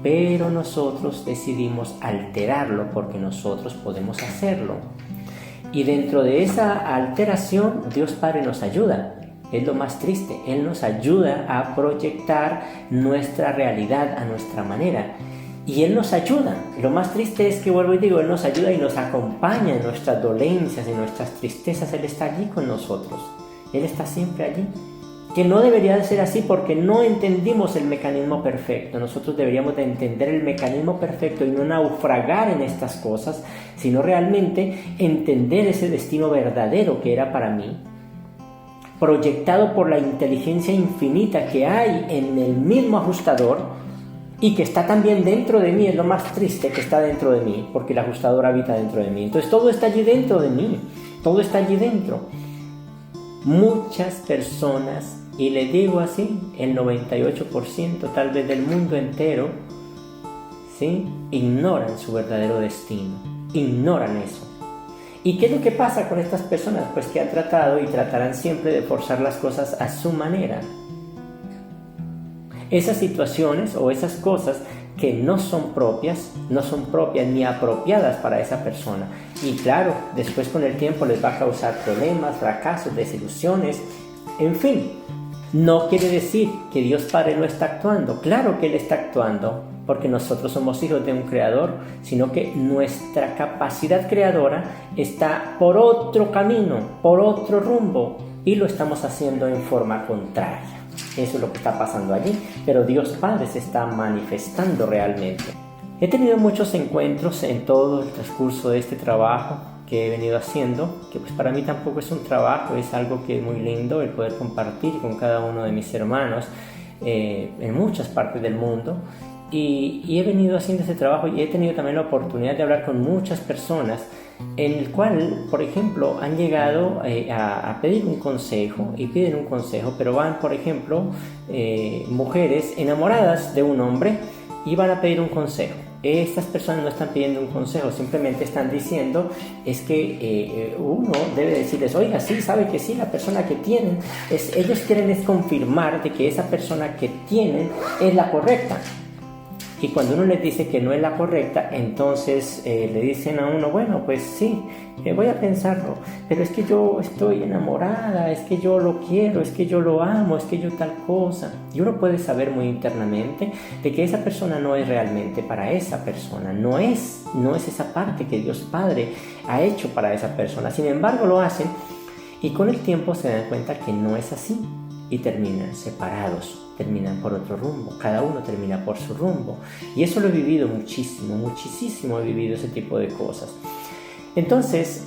Speaker 1: Pero nosotros decidimos alterarlo porque nosotros podemos hacerlo. Y dentro de esa alteración, Dios Padre nos ayuda. Es lo más triste. Él nos ayuda a proyectar nuestra realidad a nuestra manera. Y Él nos ayuda. Lo más triste es que, vuelvo y digo, Él nos ayuda y nos acompaña en nuestras dolencias, en nuestras tristezas. Él está allí con nosotros. Él está siempre allí. Que no debería de ser así porque no entendimos el mecanismo perfecto. Nosotros deberíamos de entender el mecanismo perfecto y no naufragar en estas cosas, sino realmente entender ese destino verdadero que era para mí, proyectado por la inteligencia infinita que hay en el mismo ajustador y que está también dentro de mí. Es lo más triste, que está dentro de mí, porque el ajustador habita dentro de mí. Entonces todo está allí dentro de mí, todo está allí dentro. Muchas personas, y le digo así, el 98% tal vez del mundo entero, ¿sí?, ignoran su verdadero destino, ignoran eso. ¿Y qué es lo que pasa con estas personas? Pues que han tratado y tratarán siempre de forzar las cosas a su manera. Esas situaciones o esas cosas que no son propias ni apropiadas para esa persona. Y claro, después con el tiempo les va a causar problemas, fracasos, desilusiones, en fin. No quiere decir que Dios Padre no está actuando. Claro que Él está actuando, porque nosotros somos hijos de un Creador, sino que nuestra capacidad creadora está por otro camino, por otro rumbo, y lo estamos haciendo en forma contraria. Eso es lo que está pasando allí, pero Dios Padre se está manifestando realmente. He tenido muchos encuentros en todo el transcurso de este trabajo que he venido haciendo, que pues para mí tampoco es un trabajo, es algo que es muy lindo el poder compartir con cada uno de mis hermanos en muchas partes del mundo. Y he venido haciendo ese trabajo y he tenido también la oportunidad de hablar con muchas personas en el cual, por ejemplo, han llegado a pedir un consejo y piden un consejo, pero van, por ejemplo, mujeres enamoradas de un hombre y van a pedir un consejo. Estas personas no están pidiendo un consejo, simplemente están diciendo es que uno debe decirles, oiga, sí, sabe que sí, la persona que tienen, ellos quieren es confirmar de que esa persona que tienen es la correcta. Y cuando uno les dice que no es la correcta, entonces le dicen a uno, bueno, pues sí, voy a pensarlo, pero es que yo estoy enamorada, es que yo lo quiero, es que yo lo amo, es que yo tal cosa. Y uno puede saber muy internamente de que esa persona no es realmente para esa persona, no es esa parte que Dios Padre ha hecho para esa persona. Sin embargo, lo hacen y con el tiempo se dan cuenta que no es así y terminan separados. Terminan por otro rumbo, cada uno termina por su rumbo. Y eso lo he vivido muchísimo he vivido ese tipo de cosas. Entonces,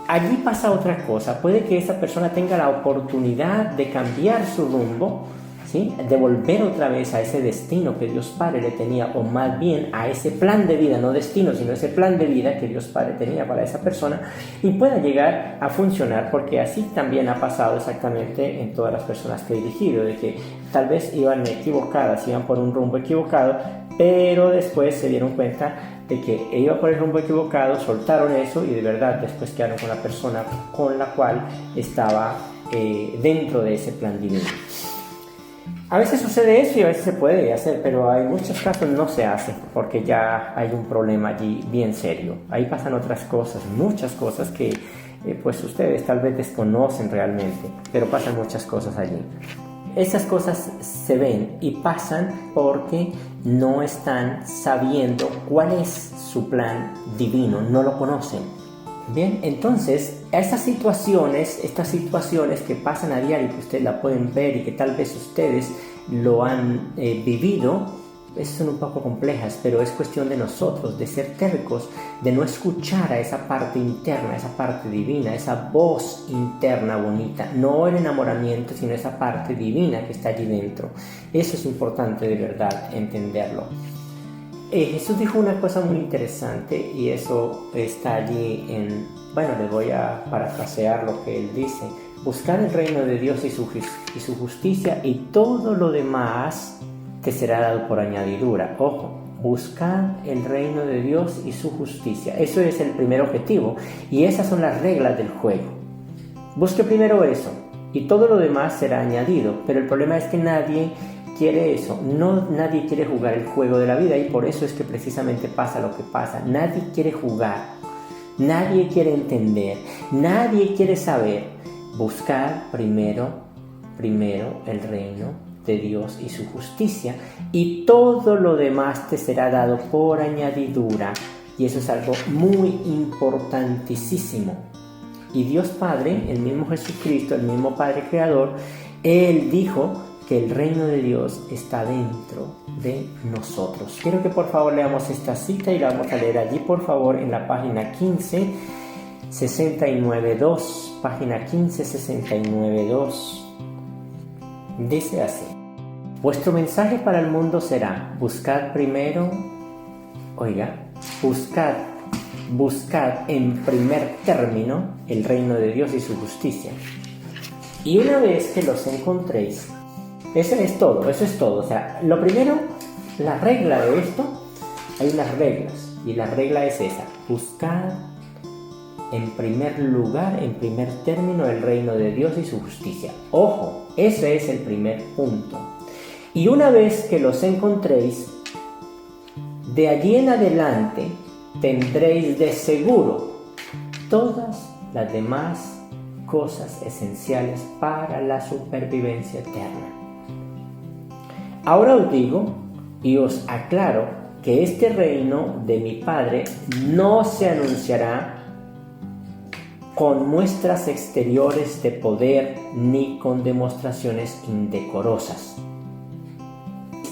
Speaker 1: allí pasa otra cosa. Puede que esa persona tenga la oportunidad de cambiar su rumbo, ¿sí?, de volver otra vez a ese destino que Dios Padre le tenía, o más bien a ese plan de vida, no destino, sino ese plan de vida que Dios Padre tenía para esa persona, y pueda llegar a funcionar, porque así también ha pasado exactamente en todas las personas que he dirigido, de que tal vez iban equivocadas, iban por un rumbo equivocado, pero después se dieron cuenta de que iba por el rumbo equivocado, soltaron eso y de verdad después quedaron con la persona con la cual estaba dentro de ese plan divino. A veces sucede eso y a veces se puede hacer, pero en muchos casos no se hace porque ya hay un problema allí bien serio. Ahí pasan otras cosas, muchas cosas que pues ustedes tal vez desconocen realmente, pero pasan muchas cosas allí. Esas cosas se ven y pasan porque no están sabiendo cuál es su plan divino, no lo conocen. Bien, entonces estas situaciones que pasan a diario, que ustedes la pueden ver y que tal vez ustedes lo han vivido, son un poco complejas, pero es cuestión de nosotros, de ser tercos, de no escuchar a esa parte interna, esa parte divina, esa voz interna bonita, no el enamoramiento, sino esa parte divina que está allí dentro. Eso es importante de verdad entenderlo. Jesús dijo una cosa muy interesante y eso está allí les voy a parafrasear lo que él dice: buscar el reino de Dios y su justicia, y todo lo demás te será dado por añadidura. Ojo, buscar el reino de Dios y su justicia. Eso es el primer objetivo y esas son las reglas del juego. Busque primero eso y todo lo demás será añadido, pero el problema es que nadie quiere eso, nadie quiere jugar el juego de la vida, y por eso es que precisamente pasa lo que pasa. Nadie quiere jugar, nadie quiere entender, nadie quiere saber. Buscar primero el reino de Dios y su justicia, y todo lo demás te será dado por añadidura, y eso es algo muy importantísimo. Y Dios Padre, el mismo Jesucristo, el mismo Padre Creador, Él dijo que el reino de Dios está dentro de nosotros. Quiero que por favor leamos esta cita y la vamos a leer allí, por favor, en la página 1569.2, página 1569.2. Dice así: vuestro mensaje para el mundo será: buscad en primer término el reino de Dios y su justicia. Y una vez que los encontréis, eso es todo. O sea, lo primero, la regla de esto, hay unas reglas, y la regla es esa: buscad en primer lugar, en primer término, el reino de Dios y su justicia. Ojo, ese es el primer punto. Y una vez que los encontréis, de allí en adelante tendréis de seguro todas las demás cosas esenciales para la supervivencia eterna. Ahora os digo y os aclaro que este reino de mi Padre no se anunciará con muestras exteriores de poder ni con demostraciones indecorosas.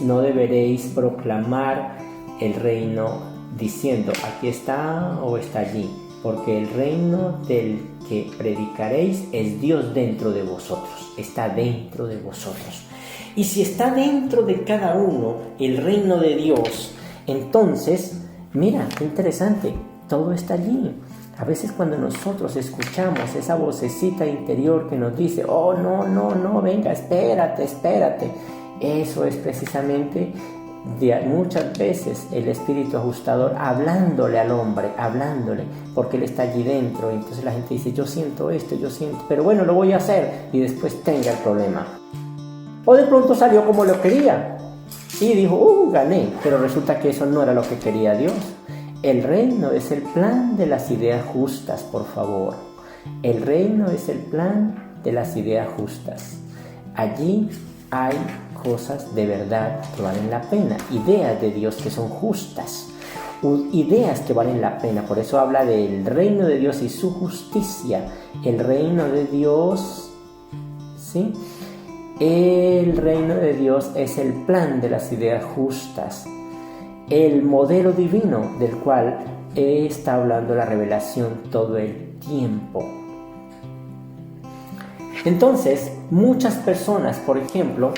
Speaker 1: No deberéis proclamar el reino diciendo: aquí está o está allí, porque el reino del que predicaréis es Dios dentro de vosotros, está dentro de vosotros. Y si está dentro de cada uno el reino de Dios, entonces, mira, qué interesante, todo está allí. A veces cuando nosotros escuchamos esa vocecita interior que nos dice: oh, no, venga, espérate, eso es precisamente muchas veces el espíritu ajustador hablándole al hombre, porque él está allí dentro. Y entonces la gente dice: yo siento esto, pero bueno, lo voy a hacer, y después tenga el problema. O de pronto salió como lo quería y dijo: gané, pero resulta que eso no era lo que quería Dios. El reino es el plan de las ideas justas, por favor. El reino es el plan de las ideas justas. Allí hay cosas de verdad que valen la pena, ideas de Dios que son justas, ideas que valen la pena. Por eso habla del reino de Dios y su justicia. El reino de Dios, ¿sí? El reino de Dios es el plan de las ideas justas, el modelo divino del cual está hablando la revelación todo el tiempo. Entonces, muchas personas, por ejemplo,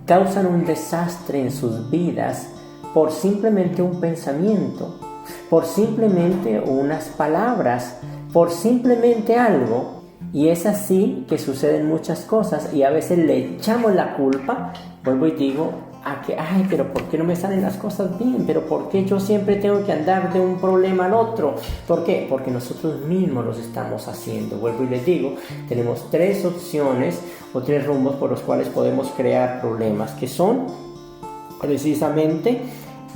Speaker 1: causan un desastre en sus vidas por simplemente un pensamiento, por simplemente unas palabras, por simplemente algo. Y es así que suceden muchas cosas, y a veces le echamos la culpa, vuelvo y digo, a que, pero ¿por qué no me salen las cosas bien? ¿Pero por qué yo siempre tengo que andar de un problema al otro? ¿Por qué? Porque nosotros mismos los estamos haciendo. Vuelvo y les digo, tenemos 3 opciones o 3 rumbos por los cuales podemos crear problemas, que son precisamente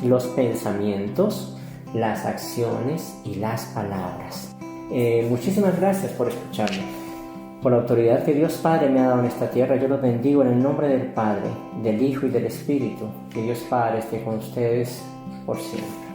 Speaker 1: los pensamientos, las acciones y las palabras. Muchísimas gracias por escucharme. Por la autoridad que Dios Padre me ha dado en esta tierra, yo los bendigo en el nombre del Padre, del Hijo y del Espíritu. Que Dios Padre esté con ustedes por siempre.